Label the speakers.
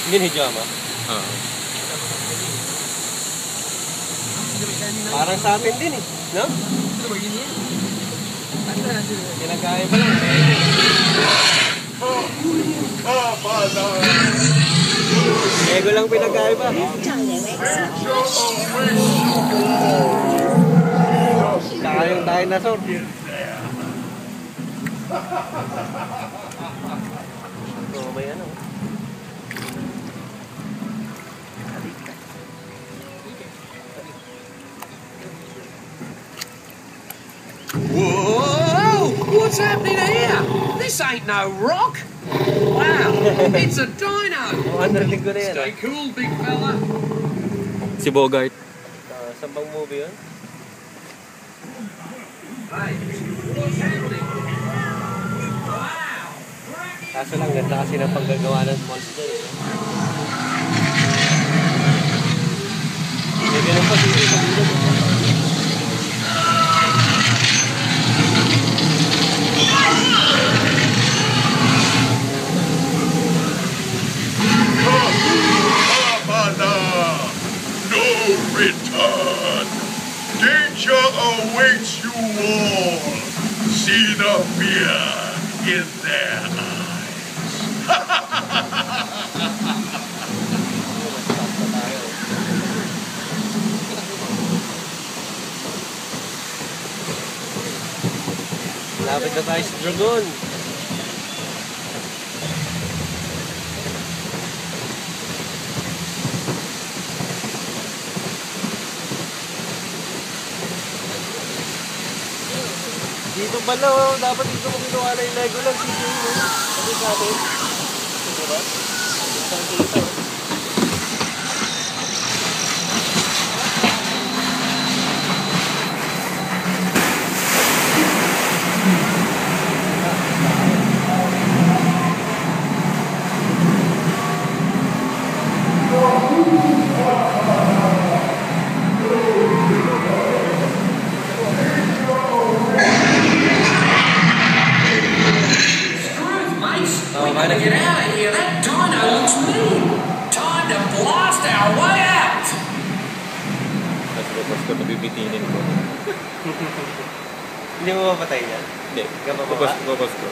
Speaker 1: Ginijama?
Speaker 2: Oo.
Speaker 1: Parang sa atin din eh, no? Pinagkaya ba lang? Ego lang pinagkaya ba? Saka yung dinosaur. So, may ano?
Speaker 3: Whoa! What's happening here? This ain't no rock. Wow, it's a dino.
Speaker 1: Stay
Speaker 3: cool, big fella.
Speaker 2: Si Bogart.
Speaker 1: Saan bang movie yun?
Speaker 3: Hey, what's happening?
Speaker 1: Kaso lang, ganda kasi ng panggagawa ng monster. May ganun pa dito sa dito.
Speaker 4: No return. Danger awaits you all. See the fear in their
Speaker 1: Lapit na tayo sa Dragon. Dito pala, oh, dapat dito mo kinuha na yung Lego lang. Sige mo. Sabi sa atin. Diba? Isang kita.
Speaker 3: Gotta get out of here. That dino looks mean. Time to blast our way out.
Speaker 2: Tapos tapos ko nabibitinin ko.
Speaker 1: Hindi mo mapatay yan?
Speaker 2: Hindi.
Speaker 1: Kapababa?
Speaker 2: Babas ko.